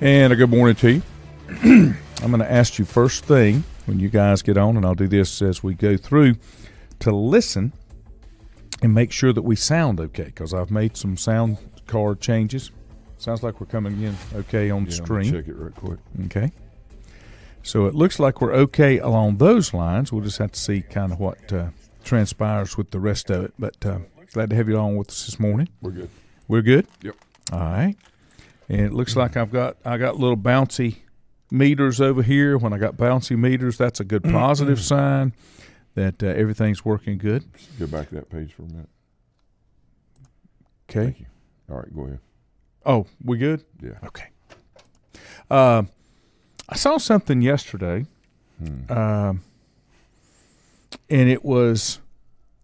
And a good morning to you. I'm going to ask you first thing when you guys get on, and I'll do this as we go through, to listen and make sure that we sound okay, because I've made some sound card changes. Sounds like we're coming in okay on the stream. Check it real quick. Okay. So it looks like we're okay along those lines. We'll just have to see kind of what transpires with the rest of it. But glad to have you on with us this morning. We're good. We're good? Yep. All right. And it looks like I got little bouncy meters over here. When I got bouncy meters, that's a good positive sign that everything's working good. Go back to that page for a minute. Okay. Thank you. All right, go ahead. Oh, we good? Yeah. Okay. I saw something yesterday, and it was,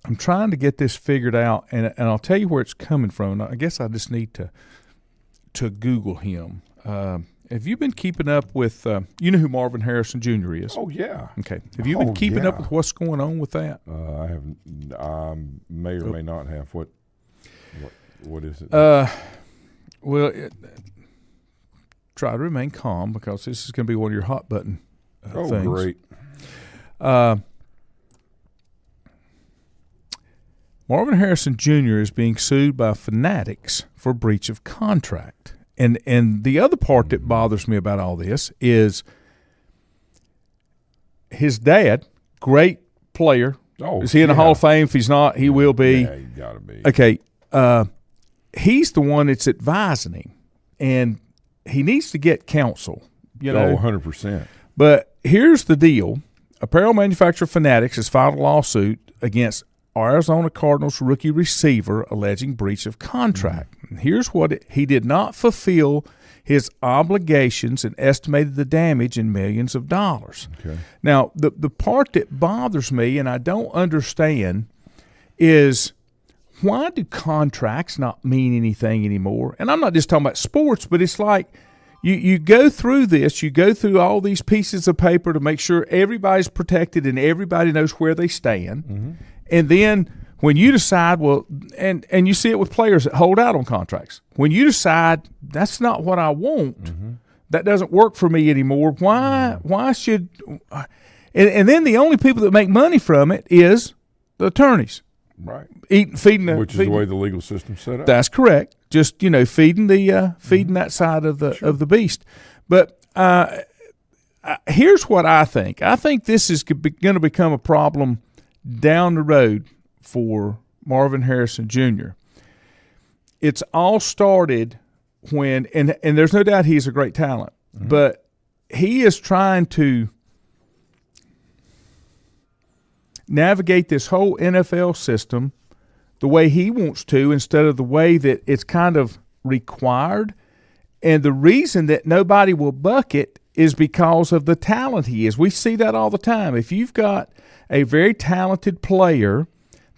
I'm trying to get this figured out, and I'll tell you where it's coming from. I guess I just need to Google him. Have you been keeping up with, you know who Marvin Harrison Jr. is? Oh, yeah. Okay. Have you been keeping up with what's going on with that? I haven't. May or may not have. What is it? Well, try to remain calm, because this is going to be one of your hot button things. Oh, great. Marvin Harrison Jr. is being sued by Fanatics for breach of contract. And the other part that bothers me about all this is his dad, great player. Oh, is he in the Hall of Fame? If he's not, he will be. Yeah, you got to be. Okay. He's the one that's advising him, and he needs to get counsel. You know, 100%. But here's the deal. Apparel manufacturer Fanatics has filed a lawsuit against Arizona Cardinals rookie receiver alleging breach of contract. And here's what he did not fulfill his obligations and estimated the damage in millions of dollars. Okay. Now, the part that bothers me and I don't understand is, why do contracts not mean anything anymore? And I'm not just talking about sports, but it's like you go through this, you go through all these pieces of paper to make sure everybody's protected and everybody knows where they stand. Mm-hmm. And then when you decide, well, and you see it with players that hold out on contracts. When you decide that's not what I want, that doesn't work for me anymore, why should and then the only people that make money from it is the attorneys. Right. Feeding Which is the way the legal system's set up. That's correct. Just, feeding that side of the beast. But here's what I think. I think this is going to become a problem down the road for Marvin Harrison Jr. It's all started when, and there's no doubt he's a great talent, but he is trying to navigate this whole NFL system the way he wants to, instead of the way that it's kind of required. And the reason that nobody will buck it is because of the talent he is. We see that all the time. If you've got a very talented player,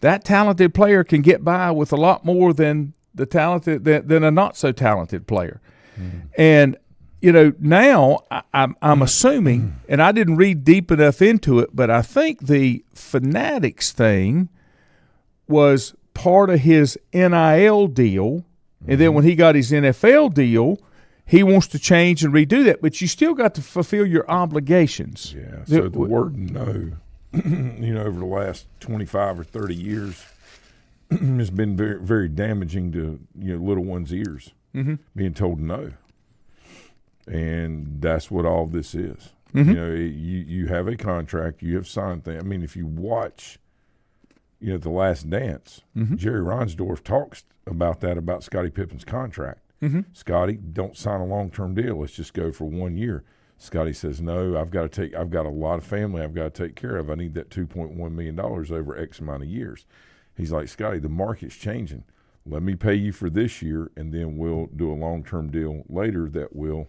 that talented player can get by with a lot more than than a not so talented player. And now I'm assuming, and I didn't read deep enough into it, but I think the Fanatics thing was part of his NIL deal, and then when he got his NFL deal, he wants to change and redo that. But you still got to fulfill your obligations. Yeah. So the word "no," over the last 25 or 30 years, has been very, very damaging to little ones' ears, being told no. And that's what all this is. You have a contract, you have signed things. I mean, if you watch, The Last Dance, Jerry Reinsdorf talks about that, about Scottie Pippen's contract. Scottie, don't sign a long-term deal. Let's just go for 1 year. Scottie says, no, I've got a lot of family I've got to take care of. I need that $2.1 million over X amount of years. He's like, Scottie, the market's changing. Let me pay you for this year, and then we'll do a long-term deal later that will.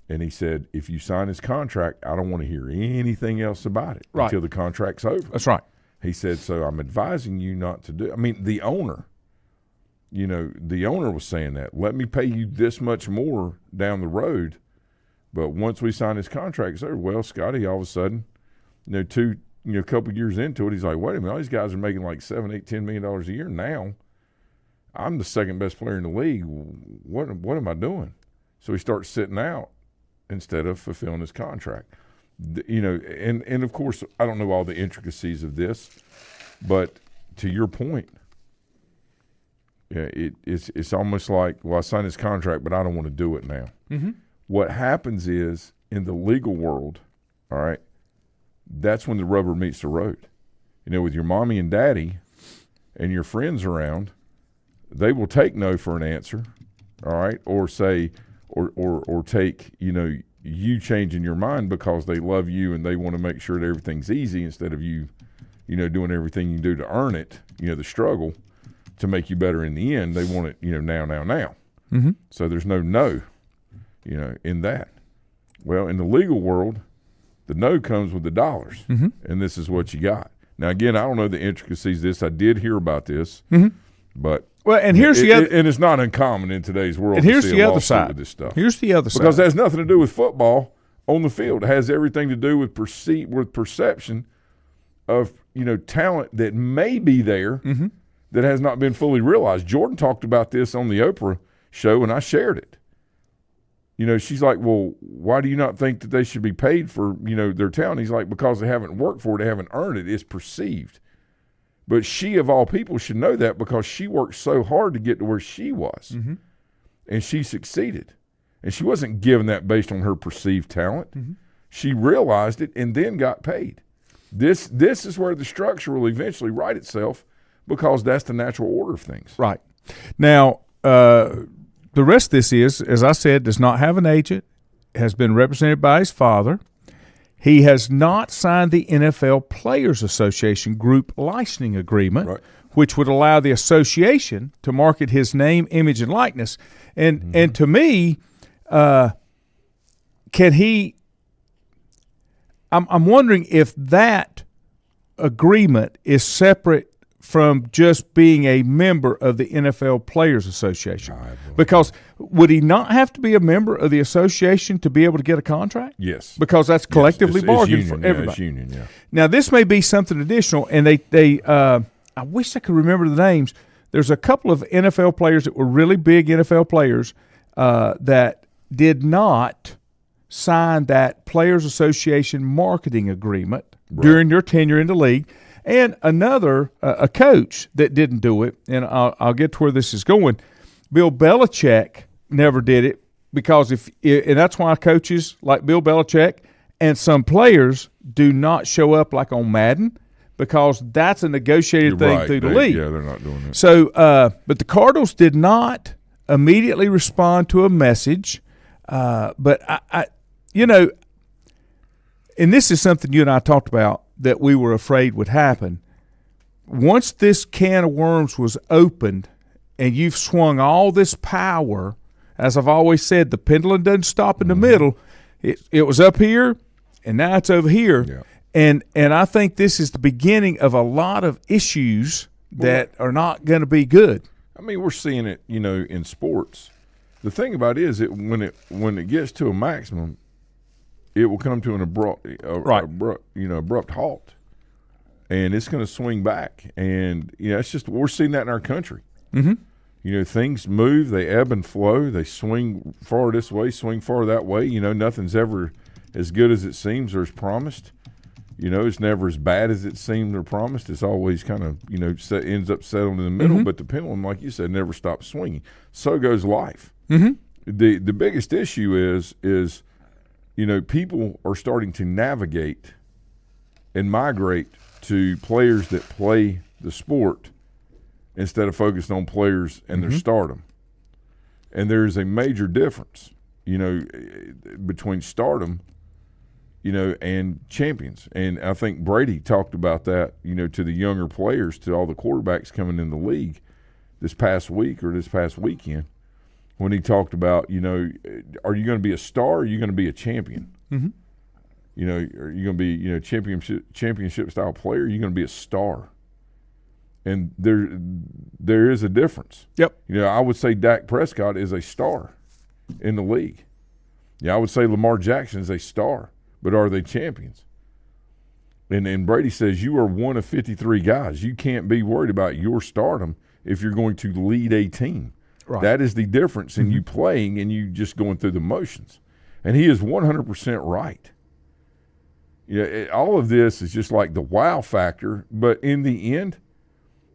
And he said, if you sign this contract, I don't want to hear anything else about it until the contract's over. That's right. He said, so I'm advising you not to do it. I mean, the owner was saying that. Let me pay you this much more down the road. But once we sign this contract, it's over. Well, Scottie, all of a sudden, a couple years into it, he's like, wait a minute, all these guys are making like $7, $8, $10 million a year now. I'm the second best player in the league. What am I doing? So he starts sitting out instead of fulfilling his contract. And of course, I don't know all the intricacies of this, but to your point, yeah, it's almost like, well, I signed this contract, but I don't want to do it now. Mm-hmm. What happens is, in the legal world, all right, that's when the rubber meets the road. With your mommy and daddy and your friends around, they will take no for an answer, all right, or say, or take, you changing your mind because they love you and they want to make sure that everything's easy instead of you, doing everything you can do to earn it, the struggle to make you better in the end. They want it, now. Mm-hmm. So there's no, in that. Well, in the legal world, the no comes with the dollars, mm-hmm. and this is what you got. Now, again, I don't know the intricacies of this. I did hear about this, mm-hmm. but and here's the other, and it's not uncommon in today's world. And here's to see the a other lawsuit side. With this stuff. Here's the other side, because it has nothing to do with football on the field. It has everything to do with perception of talent that may be there mm-hmm. that has not been fully realized. Jordan talked about this on the Oprah show, and I shared it. She's like, well, why do you not think that they should be paid for, their talent? He's like, because they haven't worked for it, they haven't earned it. It's perceived. But she, of all people, should know that because she worked so hard to get to where she was. Mm-hmm. And she succeeded. And she wasn't given that based on her perceived talent. Mm-hmm. She realized it and then got paid. This is where the structure will eventually right itself because that's the natural order of things. Right. Now, the rest of this is, as I said, does not have an agent, has been represented by his father. He has not signed the NFL Players Association group licensing agreement, right, which would allow the association to market his name, image, and likeness. And mm-hmm. and to me, can he – I'm wondering if that agreement is separate from just being a member of the NFL Players Association. Because would he not have to be a member of the association to be able to get a contract? Yes. Because that's collectively bargained union, for everybody. It's union, yeah. Now, this may be something additional, and they I wish I could remember the names. There's a couple of NFL players that were really big NFL players that did not sign that Players Association marketing agreement during their tenure in the league. And another, a coach that didn't do it, and I'll get to where this is going. Bill Belichick never did it because and that's why coaches like Bill Belichick and some players do not show up like on Madden because that's a negotiated thing through the league. Yeah, they're not doing it. So, but the Cardinals did not immediately respond to a message. But I and this is something you and I talked about that we were afraid would happen. Once this can of worms was opened and you've swung all this power, as I've always said, the pendulum doesn't stop in the middle. It was up here, and now it's over here. Yeah. And I think this is the beginning of a lot of issues that are not going to be good. I mean, we're seeing it, in sports. The thing about it is when it gets to a maximum, it will come to an abrupt halt, and it's going to swing back. And it's just we're seeing that in our country. Mm-hmm. Things move, they ebb and flow, they swing far this way, swing far that way. Nothing's ever as good as it seems or as promised. It's never as bad as it seemed or promised. It's always kind of ends up settling in the middle. Mm-hmm. But the pendulum, like you said, never stops swinging. So goes life. Mm-hmm. The biggest issue is people are starting to navigate and migrate to players that play the sport instead of focusing on players and their stardom. And there's a major difference, between stardom, and champions. And I think Brady talked about that, to the younger players, to all the quarterbacks coming in the league this past week or this past weekend. When he talked about, are you going to be a star or are you going to be a champion? Mm-hmm. Are you going to be, championship style player? Or are you going to be a star? And there is a difference. Yep. I would say Dak Prescott is a star in the league. I would say Lamar Jackson is a star, but are they champions? And Brady says you are one of 53 guys. You can't be worried about your stardom if you're going to lead a team. Right. That is the difference in you playing and you just going through the motions. And he is 100% right. All of this is just like the wow factor, but in the end,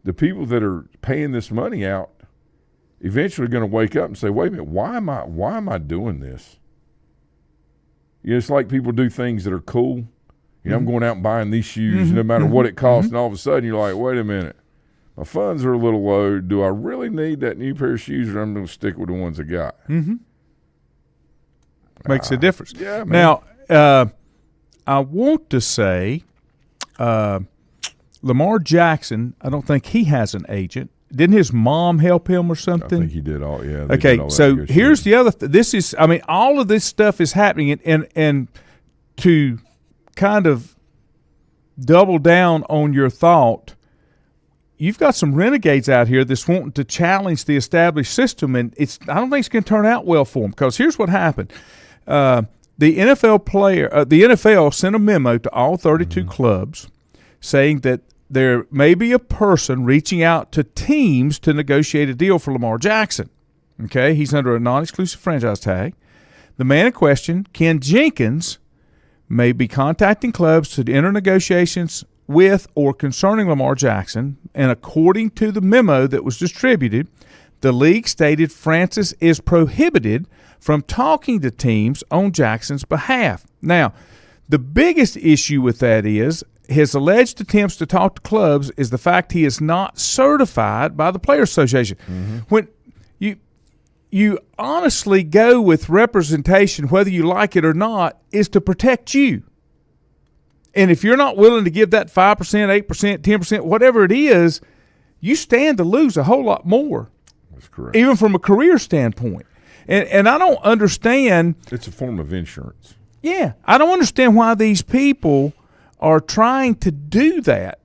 the people that are paying this money out eventually are going to wake up and say, wait a minute, why am I doing this? It's like people do things that are cool. I'm going out and buying these shoes no matter what it costs, and all of a sudden you're like, wait a minute, my funds are a little low. Do I really need that new pair of shoes, or I'm going to stick with the ones I got? Makes a difference. Yeah, man. Now, I want to say Lamar Jackson, I don't think he has an agent. Didn't his mom help him or something? I think he did all, yeah. Okay, so here's the other this is, all of this stuff is happening, and to kind of double down on your thought, you've got some renegades out here that's wanting to challenge the established system, and I don't think it's going to turn out well for them, because here's what happened. The NFL sent a memo to all 32 clubs saying that there may be a person reaching out to teams to negotiate a deal for Lamar Jackson. Okay, he's under a non-exclusive franchise tag. The man in question, Ken Jenkins, may be contacting clubs to enter negotiations with or concerning Lamar Jackson, and according to the memo that was distributed, the league stated Francis is prohibited from talking to teams on Jackson's behalf. Now, the biggest issue with that is his alleged attempts to talk to clubs is the fact he is not certified by the Players Association. When you honestly go with representation, whether you like it or not, is to protect you. And if you're not willing to give that 5%, 8%, 10%, whatever it is, you stand to lose a whole lot more. That's correct. Even from a career standpoint. And I don't understand. It's a form of insurance. Yeah. I don't understand why these people are trying to do that.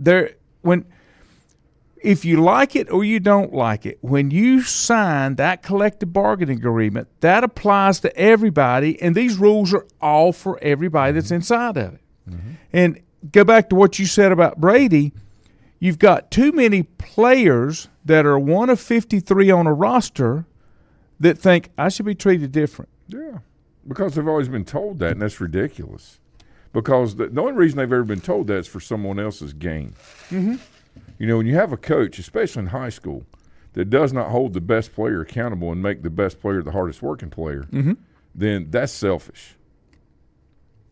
If you like it or you don't like it, when you sign that collective bargaining agreement, that applies to everybody, and these rules are all for everybody that's inside of it. And go back to what you said about Brady. You've got too many players that are one of 53 on a roster that think, I should be treated different. Yeah, because they've always been told that, and that's ridiculous. Because the only reason they've ever been told that is for someone else's gain. When you have a coach, especially in high school, that does not hold the best player accountable and make the best player the hardest working player, then that's selfish,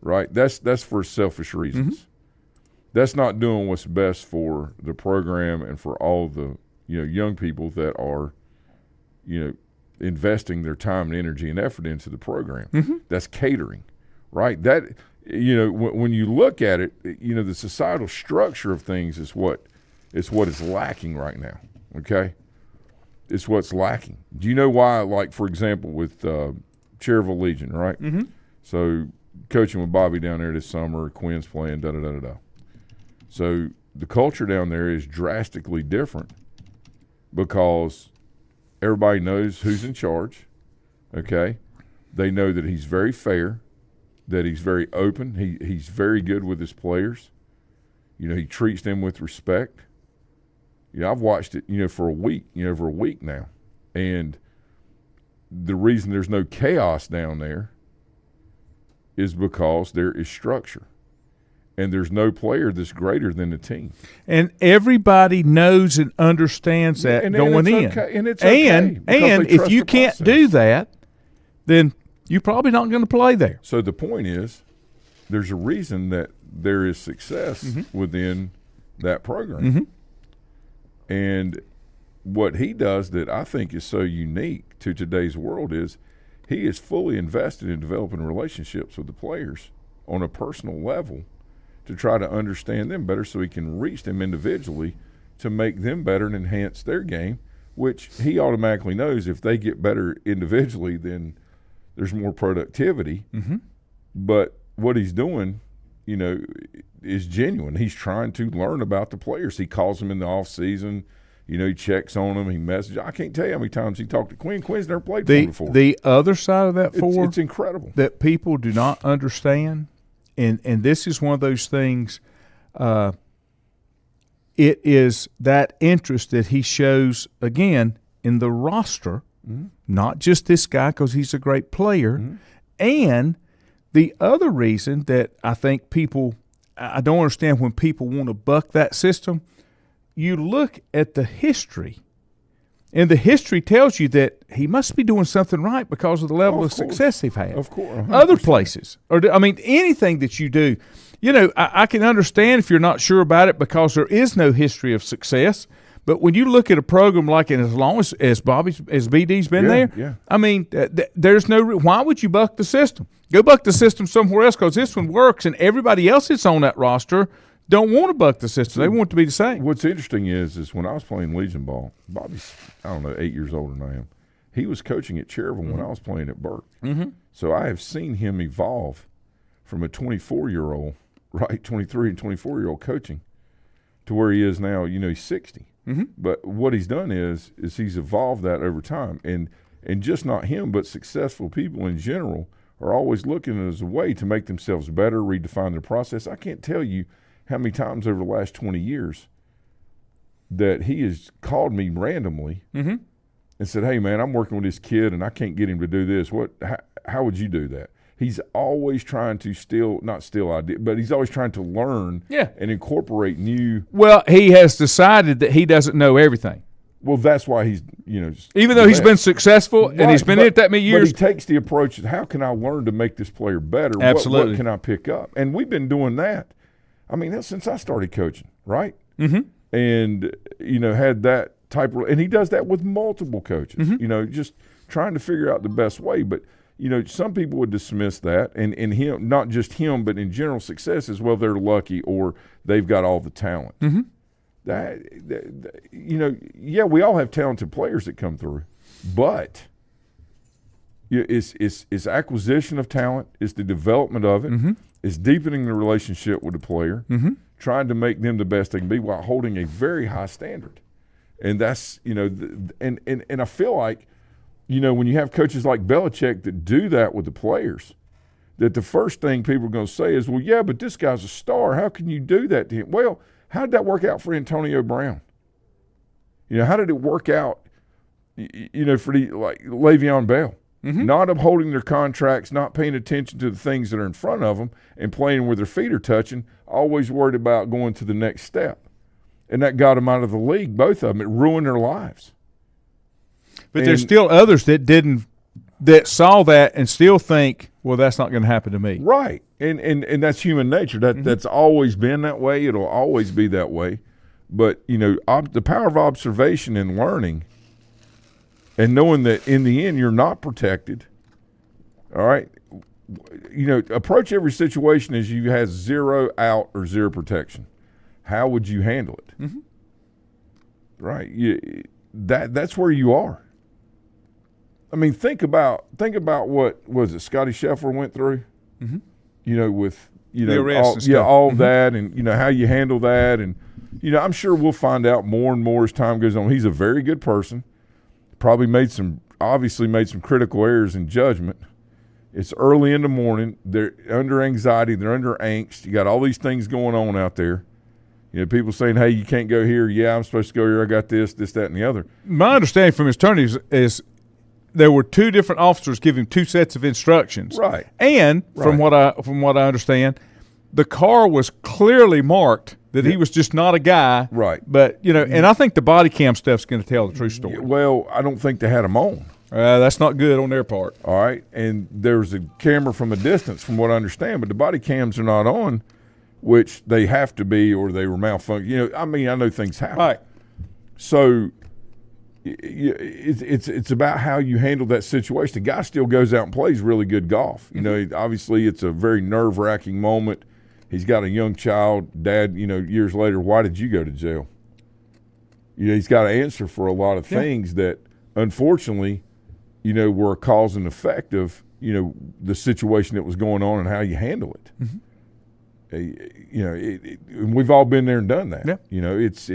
right? That's for selfish reasons. That's not doing what's best for the program and for all the young people that are investing their time and energy and effort into the program. That's catering, right? That when you look at it, the societal structure of things is what is lacking right now. Okay, it's what's lacking. Do you know why? Like, for example, with Cherville Legion, right? So coaching with Bobby down there this summer, Quinn's playing, So the culture down there is drastically different because everybody knows who's in charge. Okay, they know that he's very fair, that he's very open. He's very good with his players. He treats them with respect. I've watched it, for a week, now. And the reason there's no chaos down there is because there is structure. And there's no player that's greater than the team. And everybody knows and understands that going in. Okay. And it's okay. And if you can't do that, then you're probably not going to play there. So the point is, there's a reason that there is success within that program. And what he does that I think is so unique to today's world is he is fully invested in developing relationships with the players on a personal level to try to understand them better so he can reach them individually to make them better and enhance their game, which he automatically knows if they get better individually, then there's more productivity. But what he's doing, is genuine. He's trying to learn about the players. He calls them in the off season. He checks on them. He messages. I can't tell you how many times he talked to Quinn. Quinn's never played for him before. The other side of that, it's incredible that people do not understand, and this is one of those things. It is that interest that he shows again in the roster not just this guy because he's a great player. And the other reason that I think I don't understand when people want to buck that system, you look at the history. And the history tells you that he must be doing something right because of the level of success they've had. Of course. 100%. Other places. Anything that you do. I can understand if you're not sure about it because there is no history of success. But when you look at a program like it, as long as BD's been there, there's no – why would you buck the system? Go buck the system somewhere else because this one works, and everybody else that's on that roster – don't want to buck the system. They want it to be the same. What's interesting is when I was playing Legion ball, Bobby's, 8 years older than I am. He was coaching at Cherville when I was playing at Burke. So I have seen him evolve from a 24-year-old, 23 and 24-year-old coaching to where he is now. He's 60. But what he's done is he's evolved that over time. And just not him, but successful people in general are always looking as a way to make themselves better, redefine their process. I can't tell you how many times over the last 20 years that he has called me randomly and said, hey, man, I'm working with this kid and I can't get him to do this. How would you do that? He's always trying to not steal ideas, but he's always trying to learn and incorporate new. Well, he has decided that he doesn't know everything. Well, that's why he's, even though he's been successful and he's been in it that many years. But he takes the approach of how can I learn to make this player better? Absolutely. What can I pick up? And we've been doing that. That's since I started coaching, right? And, had that type of – and he does that with multiple coaches, just trying to figure out the best way. But, some people would dismiss that, and him, not just him, but in general success as well, they're lucky or they've got all the talent. We all have talented players that come through, but it's acquisition of talent, it's the development of it. It's deepening the relationship with the player, trying to make them the best they can be while holding a very high standard. And that's, and I feel like, when you have coaches like Belichick that do that with the players, that the first thing people are going to say is, well, yeah, but this guy's a star. How can you do that to him? Well, how did that work out for Antonio Brown? How did it work out, for Le'Veon Bell? Not upholding their contracts, not paying attention to the things that are in front of them and playing where their feet are touching, always worried about going to the next step. And that got them out of the league, both of them. It ruined their lives. But there's still others that saw that and still think, well, that's not going to happen to me. Right. And that's human nature. That's always been that way. It'll always be that way. But, the power of observation and learning and knowing that in the end you're not protected, all right, approach every situation as you have 0 out or 0 protection. How would you handle it? Right. That's where you are. Think about what was it Scotty Scheffler went through, with the arrest all that, and how you handle that, and I'm sure we'll find out more and more as time goes on. He's a very good person. Probably obviously made some critical errors in judgment. It's early in the morning. They're under anxiety. They're under angst. You got all these things going on out there. People saying, hey, you can't go here. Yeah, I'm supposed to go here. I got this, that, and the other. My understanding from his attorneys is there were 2 different officers giving 2 sets of instructions. Right. And from what I understand, the car was clearly marked that he was just not a guy. Right. But, and I think the body cam stuff's going to tell the true story. Well, I don't think they had him on. That's not good on their part. All right. And there's a camera from a distance from what I understand, but the body cams are not on, which they have to be or they were malfunctioning. I know things happen. Right. So it's about how you handle that situation. The guy still goes out and plays really good golf. Obviously it's a very nerve-wracking moment. He's got a young child. Dad, years later, why did you go to jail? He's got to answer for a lot of things that, unfortunately, were a cause and effect of, the situation that was going on and how you handle it. We've all been there and done that. Yeah. It's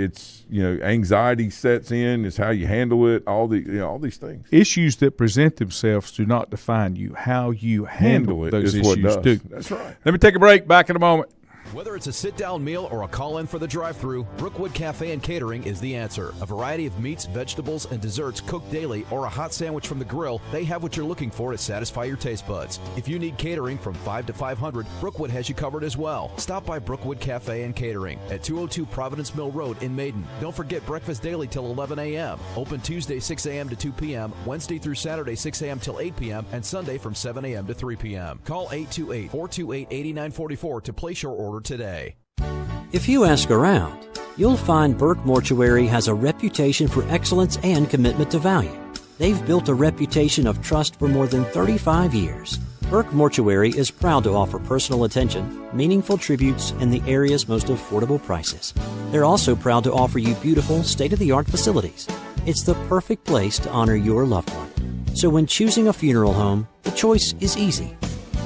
anxiety sets in. It's how you handle it. All these things. Issues that present themselves do not define you. How you handle those issues do. That's right. Let me take a break. Back in a moment. Whether it's a sit-down meal or a call-in for the drive-thru, Brookwood Cafe and Catering is the answer. A variety of meats, vegetables, and desserts cooked daily, or a hot sandwich from the grill, they have what you're looking for to satisfy your taste buds. If you need catering from 5 to 500, Brookwood has you covered as well. Stop by Brookwood Cafe and Catering at 202 Providence Mill Road in Maiden. Don't forget breakfast daily till 11 a.m. Open Tuesday 6 a.m. to 2 p.m., Wednesday through Saturday 6 a.m. till 8 p.m., and Sunday from 7 a.m. to 3 p.m. Call 828-428-8944 to place your order today. If you ask around, you'll find Burke Mortuary has a reputation for excellence and commitment to value. They've built a reputation of trust for more than 35 years. Burke Mortuary is proud to offer personal attention, meaningful tributes, and the area's most affordable prices. They're also proud to offer you beautiful, state-of-the-art facilities. It's the perfect place to honor your loved one. So when choosing a funeral home, the choice is easy.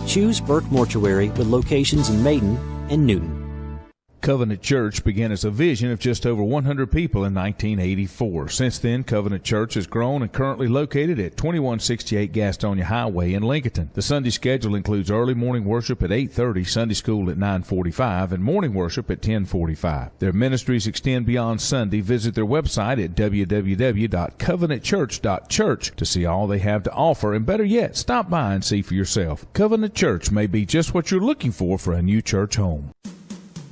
Choose Burke Mortuary with locations in Maiden and Newton. Covenant Church began as a vision of just over 100 people in 1984. Since then, Covenant Church has grown and currently located at 2168 Gastonia Highway in Lincoln. The Sunday schedule includes early morning worship at 8:30, Sunday school at 9:45, and morning worship at 10:45. Their ministries extend beyond Sunday. Visit their website at www.covenantchurch.church to see all they have to offer, and better yet, stop by and see for yourself. Covenant Church may be just what you're looking for a new church home.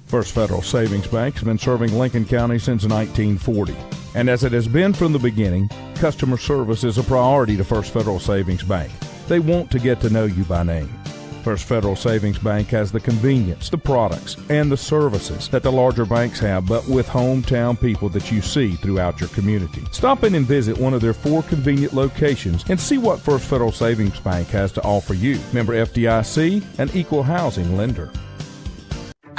First Federal Savings Bank has been serving Lincoln County since 1940. And as it has been from the beginning, customer service is a priority to First Federal Savings Bank. They want to get to know you by name. First Federal Savings Bank has the convenience, the products, and the services that the larger banks have, but with hometown people that you see throughout your community. Stop in and visit one of their 4 convenient locations and see what First Federal Savings Bank has to offer you. Member FDIC, an equal housing lender.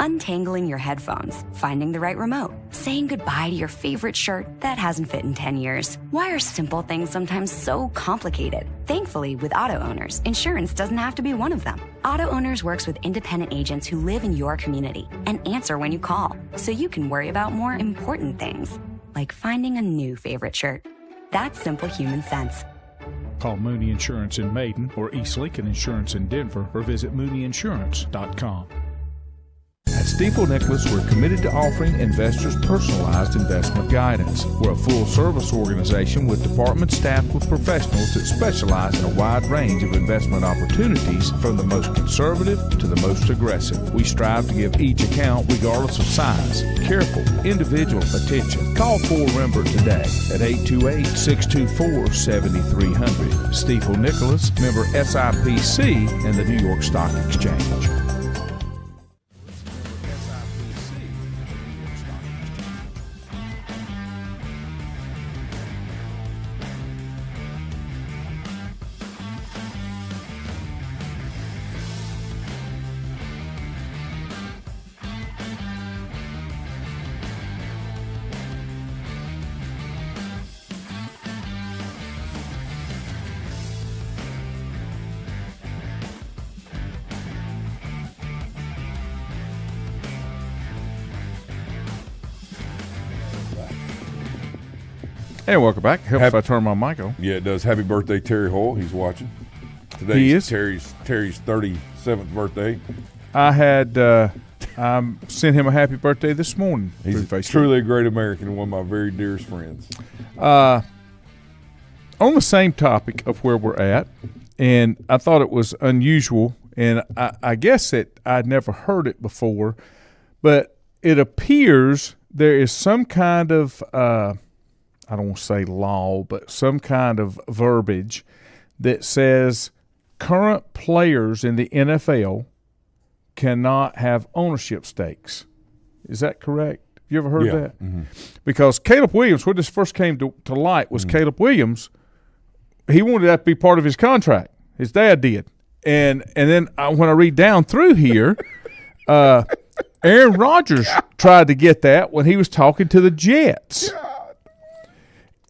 Untangling your headphones, finding the right remote, saying goodbye to your favorite shirt that hasn't fit in 10 years. Why are simple things sometimes so complicated? Thankfully, with Auto Owners, insurance doesn't have to be one of them. Auto Owners works with independent agents who live in your community and answer when you call, so you can worry about more important things, like finding a new favorite shirt. That's simple human sense. Call Mooney Insurance in Maiden or East Lincoln Insurance in Denver, or visit mooneyinsurance.com. At Stifel Nicholas, we're committed to offering investors personalized investment guidance. We're a full-service organization with department staffed with professionals that specialize in a wide range of investment opportunities, from the most conservative to the most aggressive. We strive to give each account, regardless of size, careful, individual attention. Call Cole Rembert today at 828-624-7300. Stifel Nicholas, member SIPC and the New York Stock Exchange. Hey, welcome back. Helps if I turn my mic on. Yeah, it does. Happy birthday, Terry Hoyle. He's watching. Today He is? Terry's 37th birthday. I had sent him a happy birthday this morning. He's truly a great American and one of my very dearest friends. On the same topic of where we're at, and I thought it was unusual, and I guess that I'd never heard it before, but it appears there is some kind of I don't want to say law, but some kind of verbiage that says current players in the NFL cannot have ownership stakes. Is that correct? Have you ever heard that? Mm-hmm. Because Caleb Williams, when this first came to light, was Caleb Williams. He wanted that to be part of his contract. His dad did. And then when I read down through here, Aaron Rodgers tried to get that when he was talking to the Jets.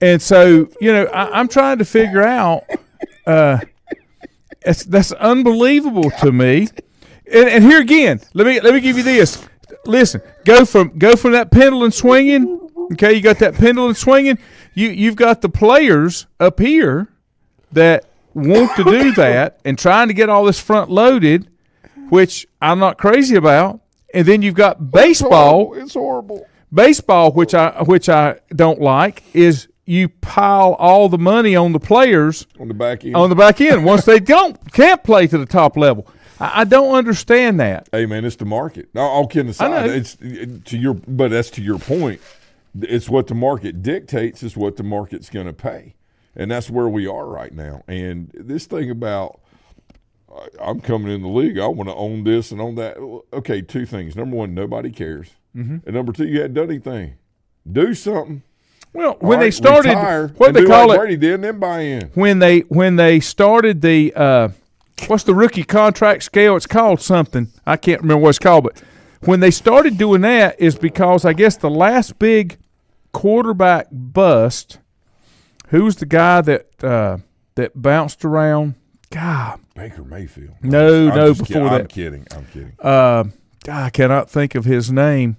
And so, I'm trying to figure out that's unbelievable to me. And here again, let me give you this. Listen, go from that pendulum swinging. Okay, you got that pendulum swinging. You've got the players up here that want to do that and trying to get all this front loaded, which I'm not crazy about. And then you've got baseball. It's horrible. Baseball, which I don't like, is you pile all the money on the players on the back end. Once they can't play to the top level. I don't understand that. Hey man, it's the market. All kidding aside, but that's to your point. It's what the market dictates. Is what the market's going to pay, and that's where we are right now. And this thing about I'm coming in the league, I want to own this and own that. Okay, two things. Number one, nobody cares, and number two, you hadn't done anything. Do something. Well, when they started, retire, what they call it, Brady did, then buy in. When they started the what's the rookie contract scale? It's called something. I can't remember what it's called, but when they started doing that is because I guess the last big quarterback bust, who's the guy that bounced around? God, Baker Mayfield. No, before that. I'm kidding. I cannot think of his name.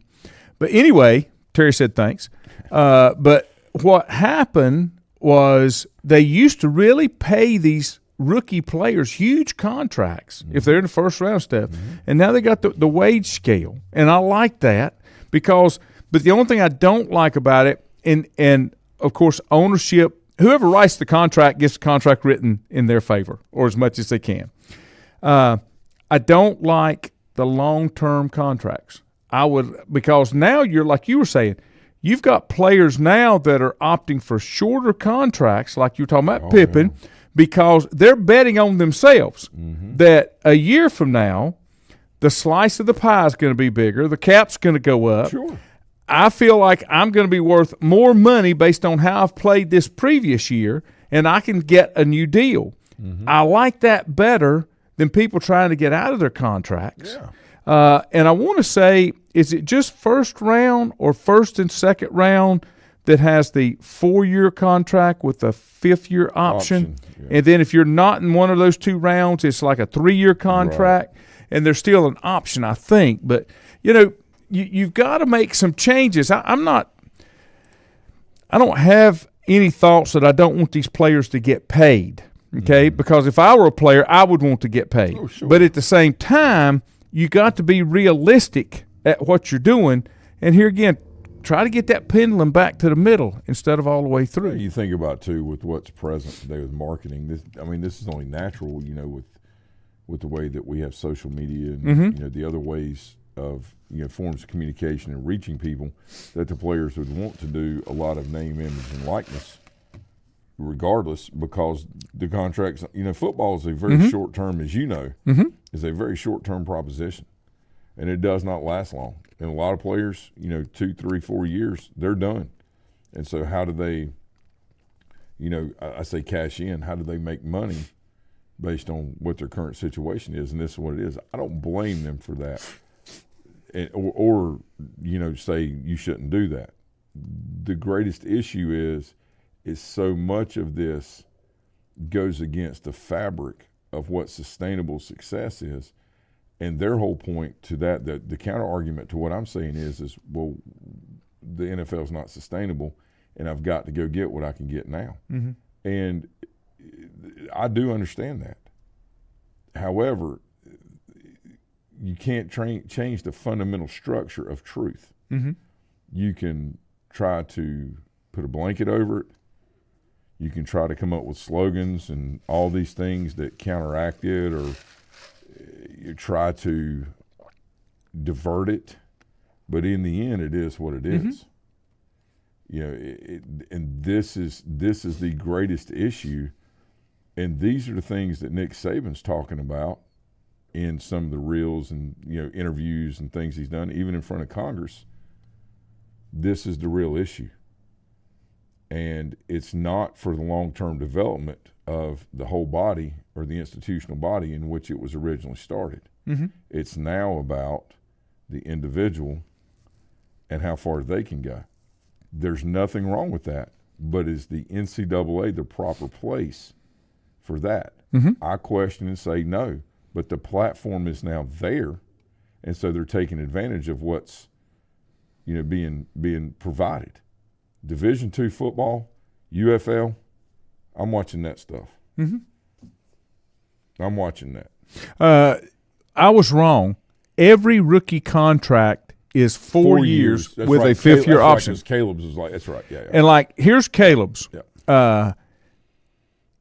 But anyway, Terry said thanks. But what happened was they used to really pay these rookie players huge contracts if they're in the first round stuff. And now they got the wage scale. And I like that but the only thing I don't like about it, and of course ownership, whoever writes the contract gets the contract written in their favor or as much as they can. I don't like the long-term contracts. Because now you're, like you were saying, you've got players now that are opting for shorter contracts, like you were talking about Pippen, because they're betting on themselves that a year from now, the slice of the pie is going to be bigger, the cap's going to go up. Sure. I feel like I'm going to be worth more money based on how I've played this previous year, and I can get a new deal. I like that better than people trying to get out of their contracts. Yeah. And I want to say, is it just first round or first and second round that has the 4-year contract with a 5th-year option? Yeah. And then if you're not in one of those 2 rounds, it's like a 3-year contract, and there's still an option, I think. But, you've got to make some changes. I don't have any thoughts that I don't want these players to get paid, okay? Because if I were a player, I would want to get paid. Oh, sure. But at the same time, you got to be realistic at what you're doing. And here again, try to get that pendulum back to the middle instead of all the way through. You think about, too, with what's present today with marketing. This is only natural, with the way that we have social media and, the other ways of forms of communication and reaching people, that the players would want to do a lot of name, image, and likeness regardless, because the contracts, football is a very short term, as is a very short term proposition, and it does not last long. And a lot of players, 2, 3, 4 years, they're done. And so how do they, I say cash in, how do they make money based on what their current situation is? And this is what it is. I don't blame them for that. Or say you shouldn't do that. The greatest issue is so much of this goes against the fabric of what sustainable success is. And their whole point to that, the counter argument to what I'm saying is well, the NFL is not sustainable, and I've got to go get what I can get now. And I do understand that. However, you can't change the fundamental structure of truth. You can try to put a blanket over it. You can try to come up with slogans and all these things that counteract it, or you try to divert it. But in the end, it is what it is. And this is the greatest issue. And these are the things that Nick Saban's talking about in some of the reels and interviews and things he's done, even in front of Congress. This is the real issue, and it's not for the long-term development of the whole body or the institutional body in which it was originally started. It's now about the individual and how far they can go. There's nothing wrong with that, but is the NCAA the proper place for that? I question and say no. But the platform is now there, and so they're taking advantage of what's, being provided. Division II football, UFL, I'm watching that stuff. I'm watching that. I was wrong. every rookie contract is 4 years That's with right. a fifth-year That's right, option. 'cause Caleb's is like, that's right. Yeah. And like, here's Caleb's. Yeah.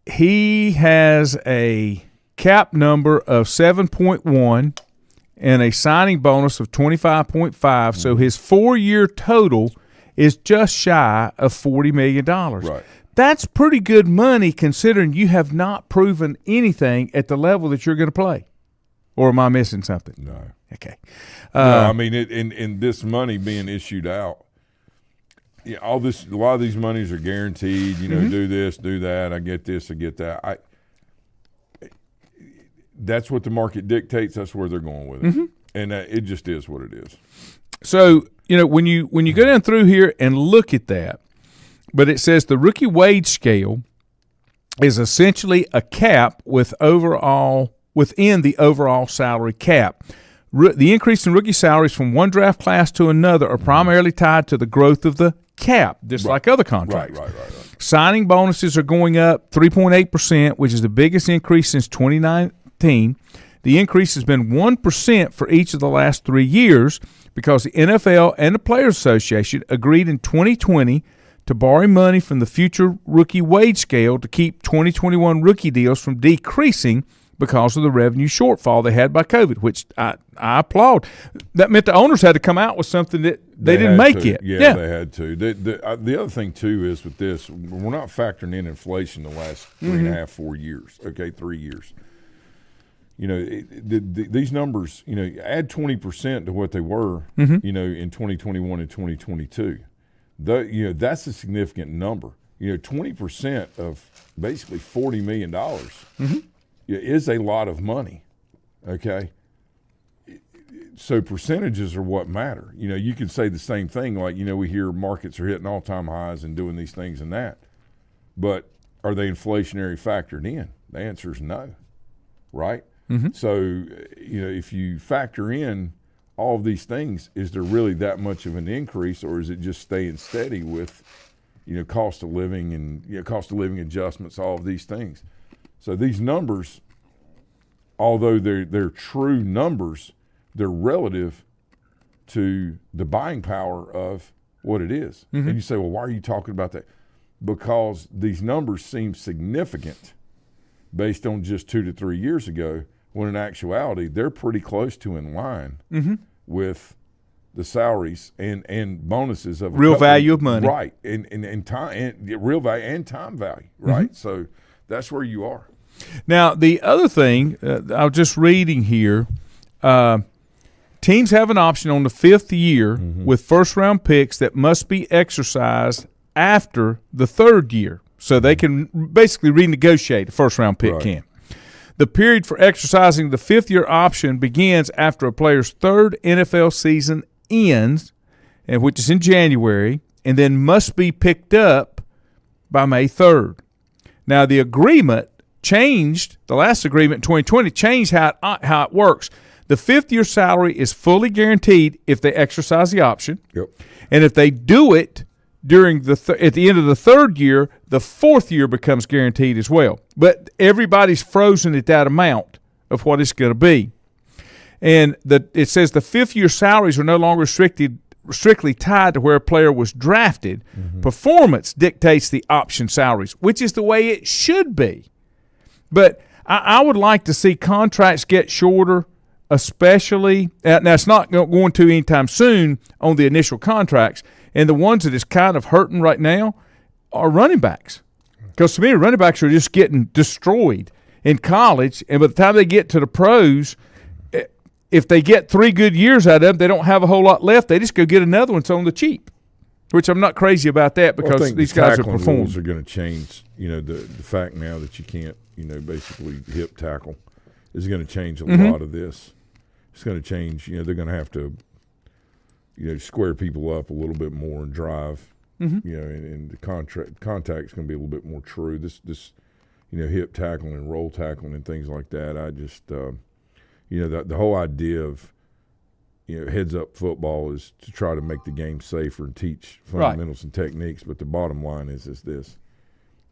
He has a cap number of 7.1 and a signing bonus of 25.5. So his 4-year total is just shy of $40 million. Right. That's pretty good money considering you have not proven anything at the level that you're going to play. Or am I missing something? No. Okay. No, I mean, in this money being issued out, yeah, a lot of these monies are guaranteed. You know, do this, do that. I get this, I get that. That's what the market dictates. That's where they're going with it, and it just is what it is. So when you go down through here and look at that, but it says the rookie wage scale is essentially a cap within the overall salary cap. The increase in rookie salaries from one draft class to another are primarily tied to the growth of the cap, just like other contracts. Right. Signing bonuses are going up 3.8%, which is the biggest increase since 2019. The increase has been 1% for each of the last 3 years because the NFL and the Players Association agreed in 2020 to borrow money from the future rookie wage scale to keep 2021 rookie deals from decreasing because of the revenue shortfall they had by COVID, which I applaud. That meant the owners had to come out with something that they didn't make it. Yeah, they had to. The other thing, too, is with this, we're not factoring in inflation the last 3.5, 4 years, 3 years. These numbers, add 20% to what they were, in 2021 and 2022. That's a significant number. 20% of basically $40 million is a lot of money, okay? So percentages are what matter. You could say the same thing, like, we hear markets are hitting all-time highs and doing these things and that. But are they inflationary factored in? The answer is no, right? So, if you factor in all of these things, is there really that much of an increase, or is it just staying steady with, cost of living and cost of living adjustments, all of these things? So these numbers, although they're true numbers, they're relative to the buying power of what it is. And you say, well, why are you talking about that? Because these numbers seem significant based on just 2 to 3 years ago, when in actuality they're pretty close to in line with the salaries and bonuses of real value of money, right? And time, and real value and time value, right? So that's where you are. Now, the other thing, I was just reading here, teams have an option on the 5th year with first-round picks that must be exercised after the 3rd year. So they can basically renegotiate a first-round pick can. The period for exercising the 5th-year option begins after a player's 3rd NFL season ends, which is in January, and then must be picked up by May 3rd. Now, the agreement changed, the last agreement in 2020 changed how it works. The 5th-year salary is fully guaranteed if they exercise the option. Yep. And if they do it during at the end of the 3rd year, the 4th year becomes guaranteed as well. But everybody's frozen at that amount of what it's going to be. And it says the 5th-year salaries are no longer strictly tied to where a player was drafted. Performance dictates the option salaries, which is the way it should be. But I would like to see contracts get shorter, especially now it's not going to anytime soon on the initial contracts. And the ones that is kind of hurting right now are running backs. Because to me, running backs are just getting destroyed in college. And by the time they get to the pros, if they get 3 good years out of them, they don't have a whole lot left. They just go get another one. It's on the cheap, which I'm not crazy about that because these guys are performing. Rules are going to change. The fact now that you can't, basically hip tackle is going to change a lot of this. It's going to change. They're going to have to square people up a little bit more and drive, and the contact's going to be a little bit more true. This hip tackling and roll tackling and things like that. I just, the whole idea of, heads-up football is to try to make the game safer and teach fundamentals and techniques. But the bottom line is this: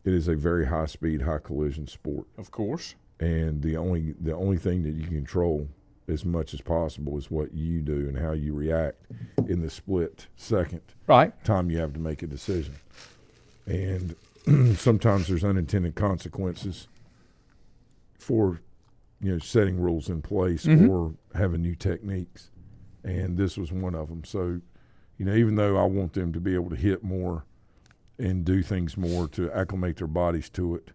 it is a very high-speed, high-collision sport. Of course. And the only thing that you can control as much as possible is what you do and how you react in the split second time you have to make a decision. And sometimes there's unintended consequences for, setting rules in place or having new techniques. And this was one of them. So, even though I want them to be able to hit more and do things more to acclimate their bodies to it,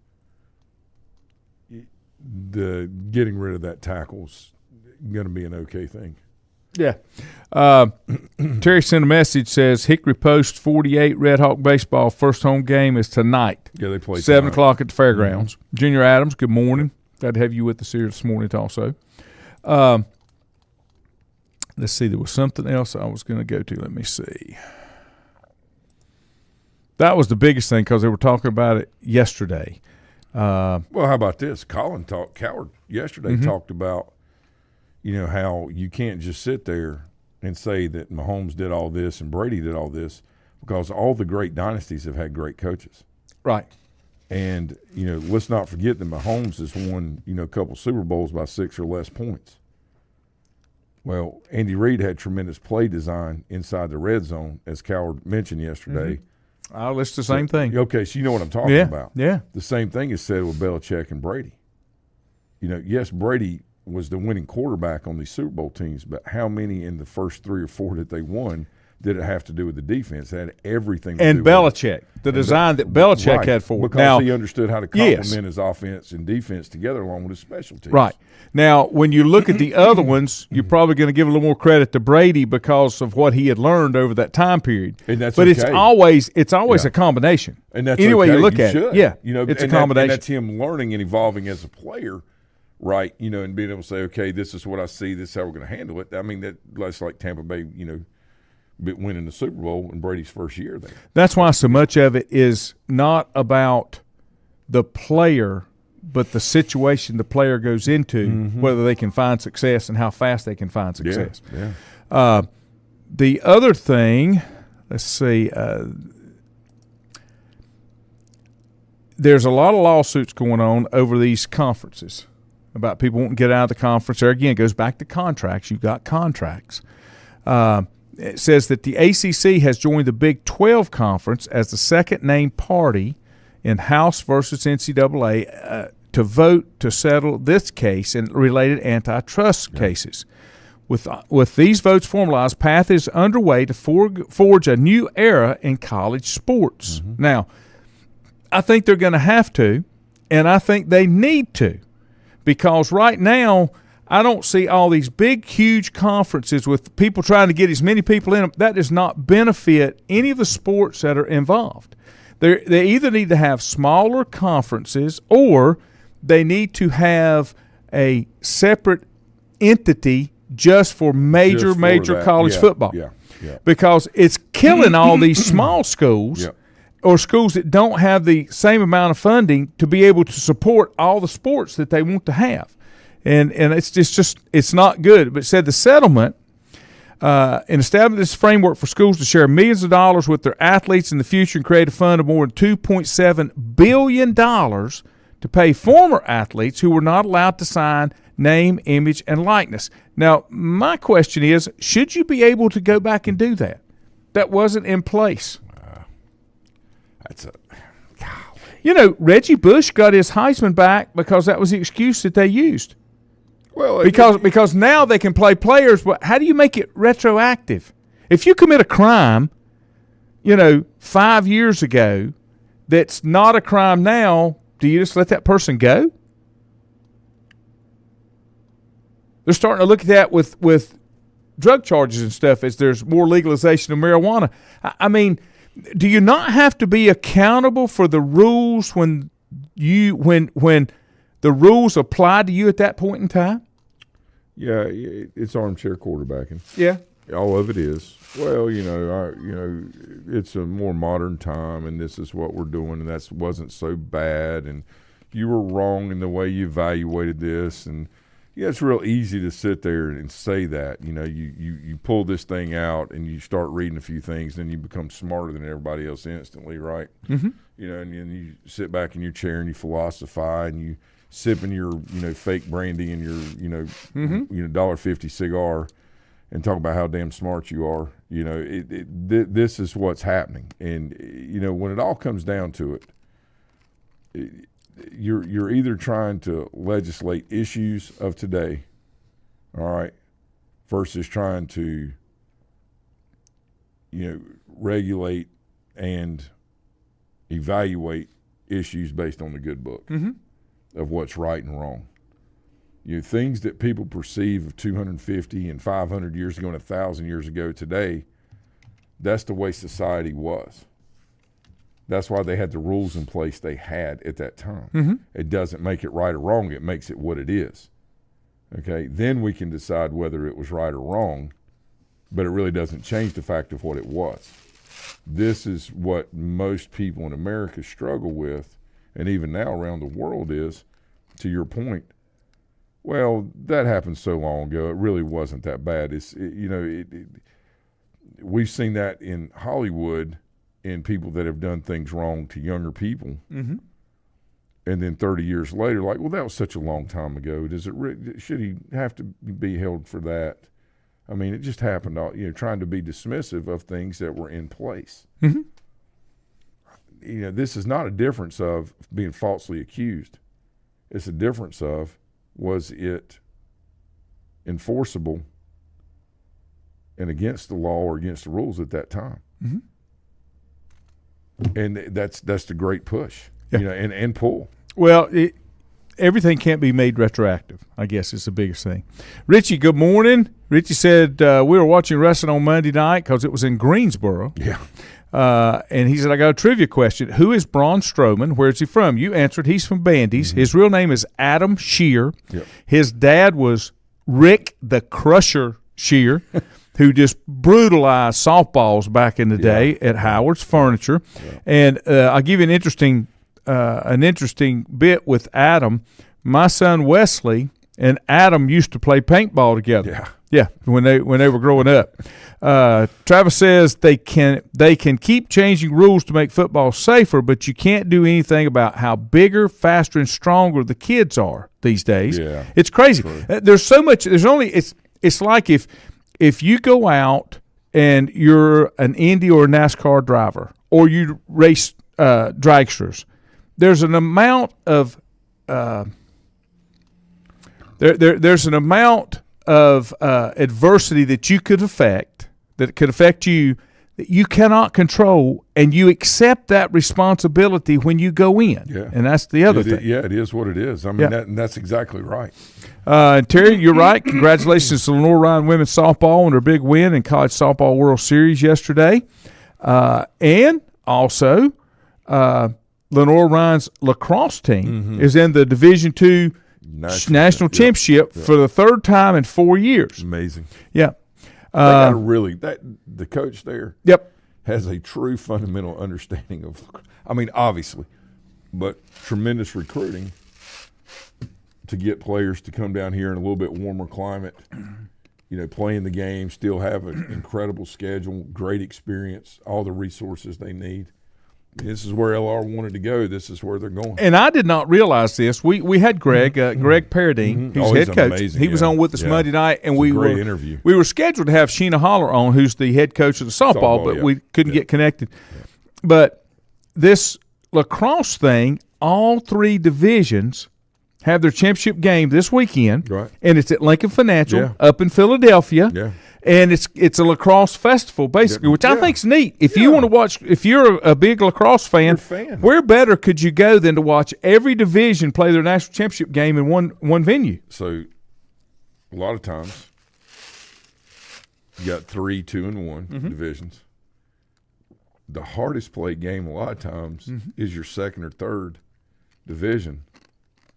the getting rid of that tackle's going to be an okay thing. Yeah. Terry sent a message, says Hickory Post 48 Red Hawk baseball first home game is tonight. Yeah, they play 7 o'clock at the fairgrounds. Junior Adams, good morning. Glad to have you with us here this morning also. Let's see, there was something else I was going to go to. Let me see. That was the biggest thing because they were talking about it yesterday. Well, how about this? Coward yesterday talked about, how you can't just sit there and say that Mahomes did all this and Brady did all this, because all the great dynasties have had great coaches. Right. And, let's not forget that Mahomes has won, a couple Super Bowls by 6 or less points. Well, Andy Reid had tremendous play design inside the red zone, as Coward mentioned yesterday. I'll list the same thing. Okay, so you know what I'm talking about. Yeah. The same thing is said with Belichick and Brady. Yes, Brady was the winning quarterback on these Super Bowl teams, but how many in the first 3 or 4 that they won did it have to do with the defense? It had everything to do with Belichick, the design that Belichick had for it. Because now, he understood how to complement his offense and defense together along with his special teams. Right. Now, when you look at the other ones, you're probably going to give a little more credit to Brady because of what he had learned over that time period. And that's but okay. it's always a combination. And that's any way okay. you look at should. it. Yeah, it's a combination. And that's him learning and evolving as a player, right? And being able to say, okay, this is what I see. This is how we're going to handle it. I mean, that's like Tampa Bay, winning the Super Bowl in Brady's first year there. That's why so much of it is not about the player, but the situation the player goes into, whether they can find success and how fast they can find success. Yeah. The other thing, let's see, there's a lot of lawsuits going on over these conferences about people wanting to get out of the conference. There again, it goes back to contracts. You've got contracts. It says that the ACC has joined the Big 12 Conference as the second named party in House versus NCAA to vote to settle this case and related antitrust cases. With these votes formalized, path is underway to forge a new era in college sports. Now, I think they're going to have to, and I think they need to, because right now I don't see all these big, huge conferences with people trying to get as many people in them. That does not benefit any of the sports that are involved. They either need to have smaller conferences or they need to have a separate entity just for major college football. Yeah. Because it's killing all these small schools or schools that don't have the same amount of funding to be able to support all the sports that they want to have. And it's just it's not good. But it said the settlement and establish this framework for schools to share millions of dollars with their athletes in the future and create a fund of more than $2.7 billion to pay former athletes who were not allowed to sign name, image, and likeness. Now, my question is, should you be able to go back and do that? That wasn't in place. Reggie Bush got his Heisman back because that was the excuse that they used. Well, because now they can play players, but how do you make it retroactive? If you commit a crime, 5 years ago, that's not a crime now, do you just let that person go? They're starting to look at that with drug charges and stuff as there's more legalization of marijuana. I mean, do you not have to be accountable for the rules when the rules apply to you at that point in time? Yeah, it's armchair quarterbacking. Yeah, all of it is. Well, it's a more modern time, and this is what we're doing, and that wasn't so bad, and you were wrong in the way you evaluated this, and it's real easy to sit there and say that. You pull this thing out and you start reading a few things, then you become smarter than everybody else instantly, right? And then you sit back in your chair and you philosophize and you sipping your fake brandy and your $1.50 cigar and talk about how damn smart you are. This is what's happening. And when it all comes down to it, you're either trying to legislate issues of today, all right, versus trying to regulate and evaluate issues based on the good book of what's right and wrong. Things that people perceive of 250 and 500 years ago and 1,000 years ago today, that's the way society was. That's why they had the rules in place they had at that time. It doesn't make it right or wrong. It makes it what it is. Okay? Then we can decide whether it was right or wrong, but it really doesn't change the fact of what it was. This is what most people in America struggle with, and even now around the world is, to your point, well, that happened so long ago, it really wasn't that bad. We've seen that in Hollywood in people that have done things wrong to younger people. And then 30 years later, like, well, that was such a long time ago. Should he have to be held for that? I mean, it just happened, trying to be dismissive of things that were in place. This is not a difference of being falsely accused. It's a difference of, was it enforceable and against the law or against the rules at that time? And that's the great push, and pull. Well, everything can't be made retroactive, I guess is the biggest thing. Richie, good morning. Richie said we were watching wrestling on Monday night because it was in Greensboro. Yeah. And he said, I got a trivia question. Who is Braun Strowman? Where is he from? You answered he's from Bandy's. His real name is Adam Shear. Yep. His dad was Rick the Crusher Shear, who just brutalized softballs back in the day at Howard's Furniture. Yeah. And I'll give you an interesting bit with Adam. My son Wesley and Adam used to play paintball together. Yeah. Yeah, when they were growing up. Travis says they can keep changing rules to make football safer, but you can't do anything about how bigger, faster, and stronger the kids are these days. Yeah. It's crazy. There's so much. It's like if you go out and you're an Indy or a NASCAR driver, or you race dragsters, there's an amount of there's an amount of adversity that could affect you, that you cannot control, and you accept that responsibility when you go in. Yeah. And that's the other thing. It is what it is. I mean, that's exactly right. Terry, you're right. Congratulations to Lenore Ryan women's softball on their big win in College Softball World Series yesterday. And also, Lenore Ryan's lacrosse team is in the Division II National Championship for the third time in 4 years. Amazing. Yeah. The coach there has a true fundamental understanding of, obviously, but tremendous recruiting to get players to come down here in a little bit warmer climate, playing the game, still have an incredible schedule, great experience, all the resources they need. This is where LR wanted to go. This is where they're going. And I did not realize this. We had Greg Paradine, who's head coach. Amazing, he was on with us Monday night, and we were scheduled to have Sheena Holler on, who's the head coach of the softball, but we couldn't get connected. But this lacrosse thing, all three divisions have their championship game this weekend, and it's at Lincoln Financial up in Philadelphia. Yeah. And it's a lacrosse festival, basically, which I think's neat. If you want to watch, if you're a big lacrosse fan, where better could you go than to watch every division play their national championship game in one venue? So, a lot of times, you got 3, 2, and 1 divisions. The hardest played game a lot of times is your second or third division.